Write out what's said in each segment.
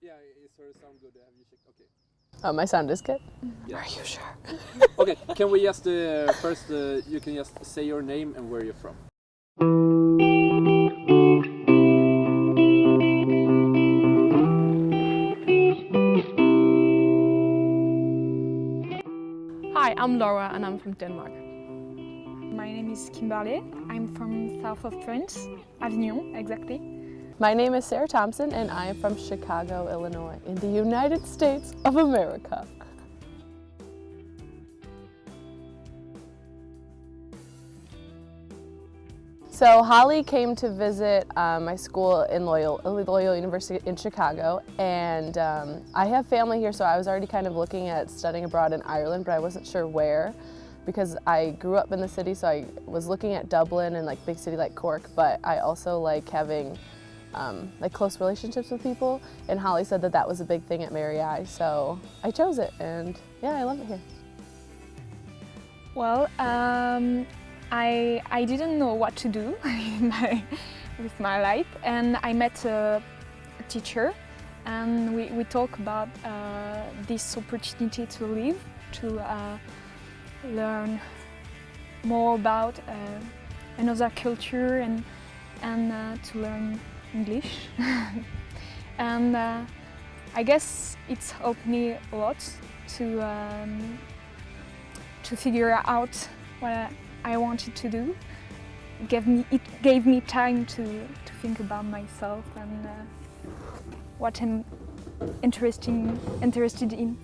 Yeah, is her sound good? Have you checked? Okay. Oh, my sound is good? Yeah. Are you sure? Okay, can we just first you can just say your name and where you're from. Hi, I'm Laura and I'm from Denmark. My name is Kimberly. I'm from south of France, Avignon exactly. My name is Sarah Thompson and I am from Chicago, Illinois, in the United States of America. So Holly came to visit my school in Loyola University in Chicago, and I have family here, so I was already kind of looking at studying abroad in Ireland, but I wasn't sure where because I grew up in the city, so I was looking at Dublin and like big city like Cork, but I also like having like close relationships with people, and Holly said that that was a big thing at Mary I, so I chose it, and yeah, I love it here. Well, I didn't know what to do with my life, and I met a teacher, and we talked about this opportunity to live, to learn more about another culture and to learn English. And I guess it's helped me a lot to figure out what I wanted to do. It gave me time to think about myself and what I'm interested in.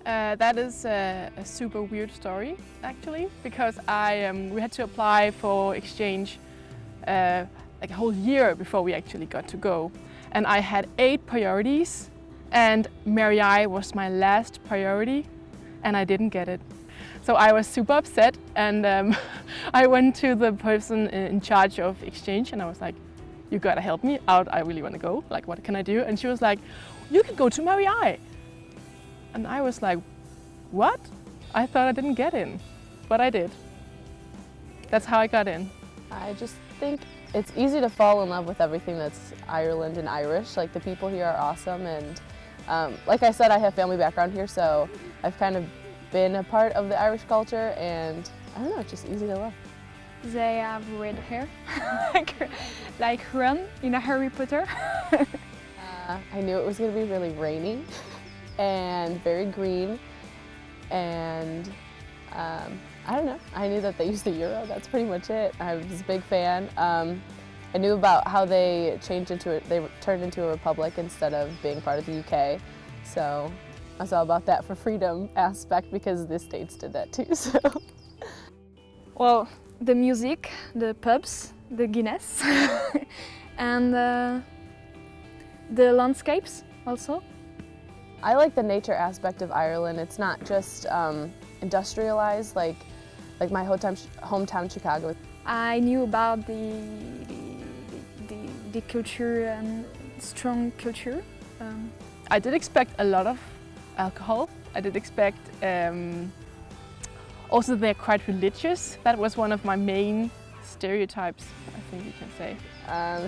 That is a super weird story, actually, because we had to apply for exchange like a whole year before we actually got to go. And I had 8 priorities, and Mary I was my last priority, and I didn't get it. So I was super upset, and I went to the person in charge of exchange, and I was like, you gotta help me out, I really wanna go, like what can I do? And she was like, you can go to Mary I. And I was like, what? I thought I didn't get in, but I did. That's how I got in. I just think it's easy to fall in love with everything that's Ireland and Irish. Like the people here are awesome, and like I said, I have family background here, so I've kind of been a part of the Irish culture, and I don't know, it's just easy to love. They have red hair, like Ron in Harry Potter. I knew it was going to be really rainy and very green, and I don't know, I knew that they used the euro, that's pretty much it. I was a big fan. I knew about how they turned into a republic instead of being part of the UK, so I was all about that for freedom aspect because the States did that too. So. Well, the music, the pubs, the Guinness, and the landscapes also. I like the nature aspect of Ireland. It's not just industrialized like my hometown Chicago. I knew about the culture and strong culture. I did expect a lot of alcohol. I did expect also they're quite religious. That was one of my main stereotypes, I think you can say.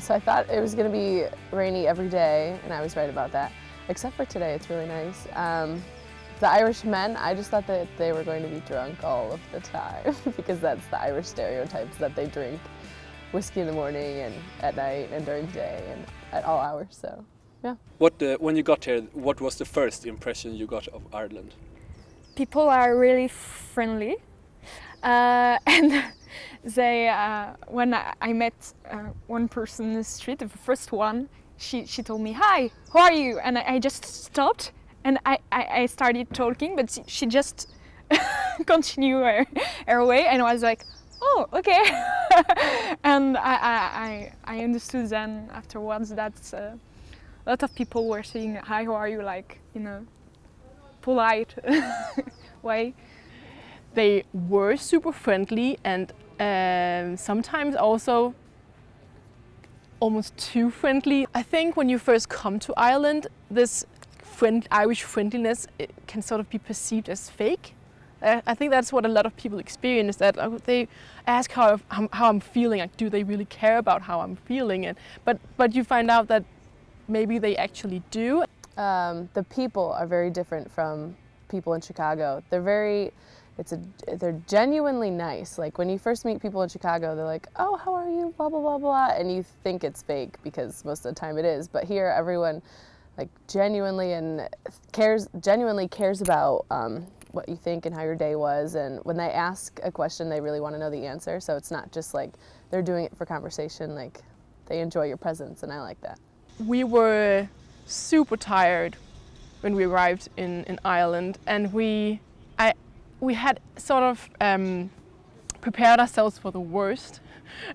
So I thought it was going to be rainy every day, and I was right about that. Except for today, it's really nice. The Irish men, I just thought that they were going to be drunk all of the time because that's the Irish stereotypes, that they drink whiskey in the morning and at night and during the day and at all hours, so yeah. When you got here, what was the first impression you got of Ireland? People are really friendly, and they, when I met one person in the street, the first one, she told me, "Hi, how are you?" And I just stopped and I started talking, but she just continued her way, and I was like, "Oh, okay." And I understood then afterwards that a lot of people were saying, "Hi, how are you?" like in a polite way. They were super friendly, and sometimes also almost too friendly. I think when you first come to Ireland, this Irish friendliness, it can sort of be perceived as fake. I think that's what a lot of people experience, that they ask how I'm feeling, like do they really care about how I'm feeling, but you find out that maybe they actually do. The people are very different from people in Chicago. They're genuinely nice. Like when you first meet people in Chicago, they're like, "Oh, how are you?" Blah blah blah blah, and you think it's fake because most of the time it is. But here, everyone like genuinely cares about what you think and how your day was. And when they ask a question, they really want to know the answer. So it's not just like they're doing it for conversation. Like they enjoy your presence, and I like that. We were super tired when we arrived in Ireland, and we had sort of prepared ourselves for the worst,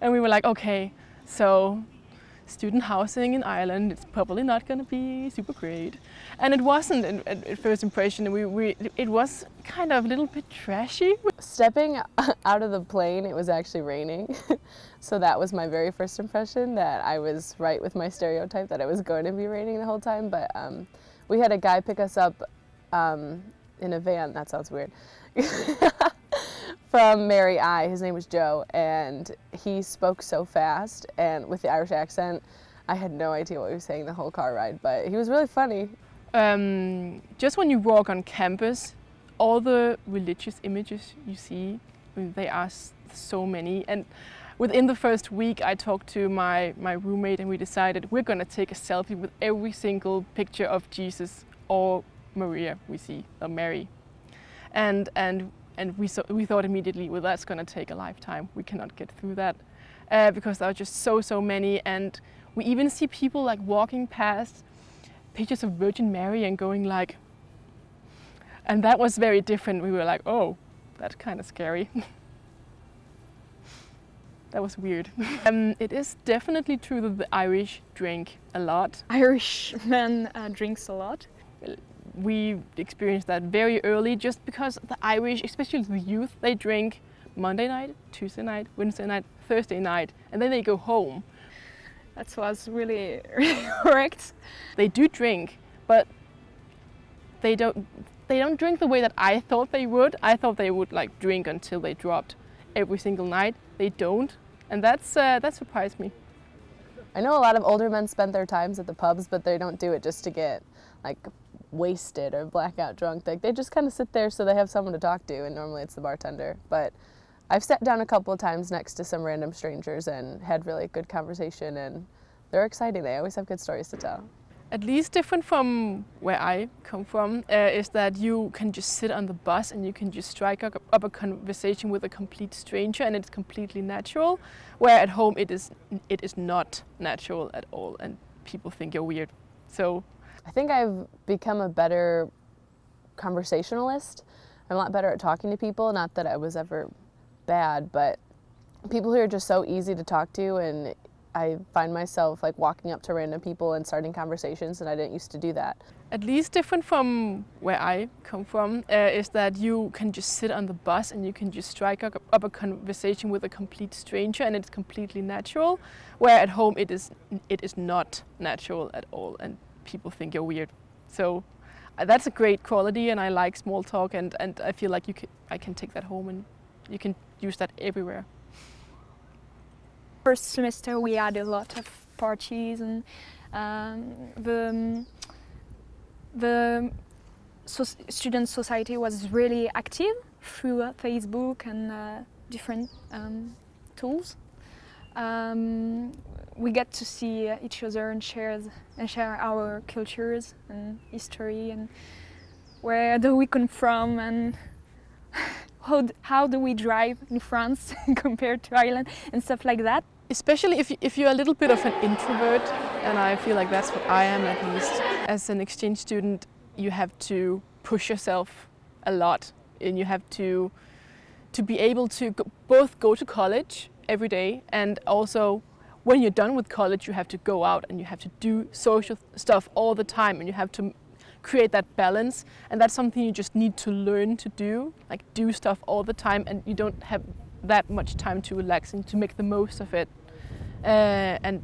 and we were like, okay, so student housing in Ireland, it's probably not going to be super great, and it wasn't at first impression. It was kind of a little bit trashy. Stepping out of the plane, it was actually raining. So that was my very first impression, that I was right with my stereotype that it was going to be raining the whole time. But we had a guy pick us up in a van, that sounds weird, from Mary I. His name was Joe, and he spoke so fast and with the Irish accent, I had no idea what he was saying the whole car ride, but he was really funny. Just when you walk on campus, all the religious images you see, they are so many. And within the first week, I talked to my roommate, and we decided we're going to take a selfie with every single picture of Jesus or Maria we see, or Mary. And we thought immediately, well, that's going to take a lifetime. We cannot get through that because there are just so many. And we even see people like walking past pictures of Virgin Mary and going like, and that was very different. We were like, oh, that's kind of scary. That was weird. It is definitely true that the Irish drink a lot. Irish men drinks a lot. We experienced that very early, just because the Irish, especially the youth, they drink Monday night, Tuesday night, Wednesday night, Thursday night, and then they go home. That was really correct. They do drink, but they don't drink the way that I thought they would. I thought they would like drink until they dropped every single night. They don't, and that surprised me. I know a lot of older men spend their times at the pubs, but they don't do it just to get like wasted or blackout drunk. Like they just kind of sit there so they have someone to talk to, and normally it's the bartender. But I've sat down a couple of times next to some random strangers and had really good conversation, and they're exciting. They always have good stories to tell. At least different from where I come from is that you can just sit on the bus and you can just strike up a conversation with a complete stranger, and it's completely natural. Where at home it is not natural at all, and people think you're weird. So I think I've become a better conversationalist. I'm a lot better at talking to people. Not that I was ever bad, but people here are just so easy to talk to, and I find myself like walking up to random people and starting conversations, and I didn't used to do that. At least different from where I come from is that you can just sit on the bus and you can just strike up a conversation with a complete stranger, and it's completely natural. Where at home it is not natural at all, and people think you're weird. So that's a great quality, and I like small talk, and I feel like I can take that home, and you can use that everywhere. First semester we had a lot of parties, and the student society was really active through Facebook and different tools. We get to see each other and share our cultures and history, and where do we come from, and how do we drive in France compared to Ireland, and stuff like that. Especially if you're a little bit of an introvert, and I feel like that's what I am at least. As an exchange student, you have to push yourself a lot, and you have to be able to both go to college every day, and also when you're done with college you have to go out and you have to do social stuff all the time, and you have to create that balance, and that's something you just need to learn to do, like do stuff all the time, and you don't have that much time to relax and to make the most of it and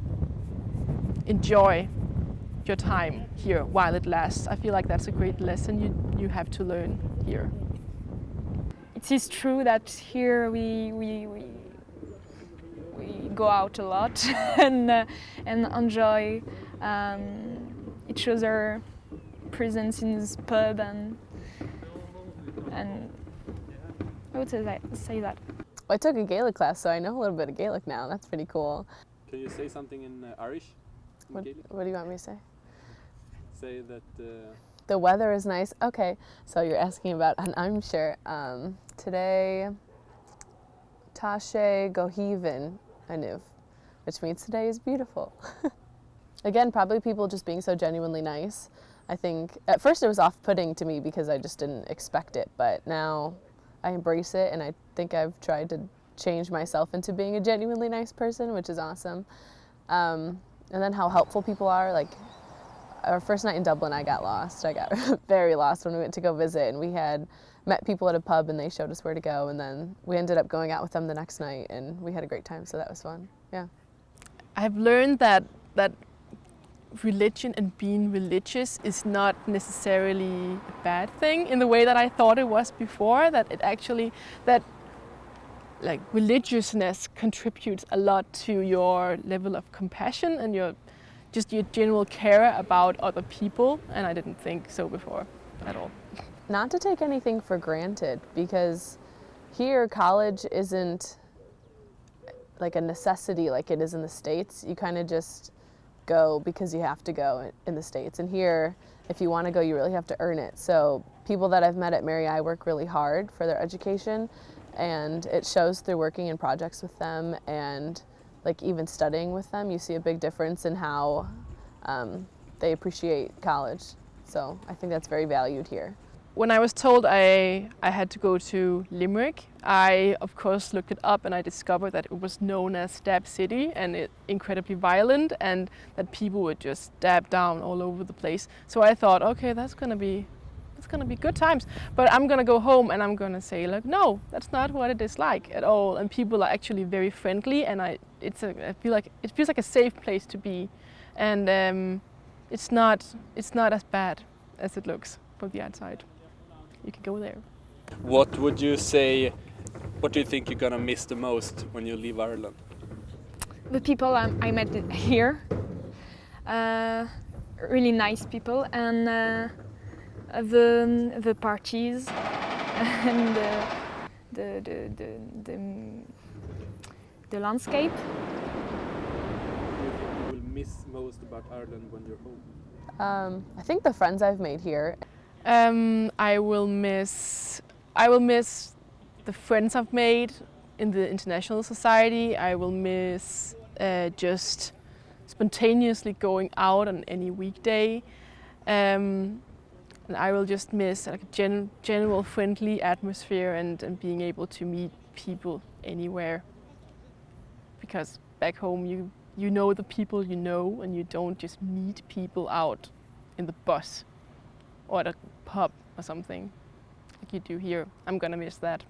enjoy your time here while it lasts. I feel like that's a great lesson you have to learn here. It is true that here we go out a lot and enjoy each other presence in this pub, and I would say that. I took a Gaelic class, so I know a little bit of Gaelic now. That's pretty cool. Can you say something in Irish? In What Gaelic? do you want me to say? Say that The weather is nice. Okay, so you're asking about, and I'm sure, today, Tashe Gohivin Anuv, which means today is beautiful. Again, probably people just being so genuinely nice. I think at first it was off-putting to me because I just didn't expect it, but now I embrace it, and I think I've tried to change myself into being a genuinely nice person, which is awesome. And then how helpful people are. Like, our first night in Dublin, I got lost. I got very lost when we went to go visit, and we had met people at a pub, and they showed us where to go, and then we ended up going out with them the next night, and we had a great time, so that was fun. Yeah. I've learned that religion and being religious is not necessarily a bad thing in the way that I thought it was before, that it actually, that like religiousness contributes a lot to your level of compassion and your general care about other people, and I didn't think so before at all. Not to take anything for granted, because here college isn't like a necessity like it is in the States. You kind of just go because you have to go in the States. And here, if you want to go, you really have to earn it. So people that I've met at Mary I work really hard for their education, and it shows through working in projects with them and like even studying with them. You see a big difference in how they appreciate college. So I think that's very valued here. When I was told I had to go to Limerick, I of course looked it up, and I discovered that it was known as Stab City, and it incredibly violent, and that people would just stab down all over the place. So I thought, okay, that's gonna be good times. But I'm gonna go home and I'm gonna say like, no, that's not what it is like at all. And people are actually very friendly, and I feel like it feels like a safe place to be, and it's not as bad as it looks from the outside. You can go there. what would you say? What do you think you're gonna miss the most when you leave Ireland? The people I met here, really nice people, and the parties and the landscape. What do you think you will miss most about Ireland when you're home? I think the friends I've made here. I will miss the friends I've made in the international society. I will miss just spontaneously going out on any weekday. And I will just miss like a general friendly atmosphere and being able to meet people anywhere. Because back home you know the people you know, and you don't just meet people out in the bus or at a pub or something like you do here. I'm gonna miss that.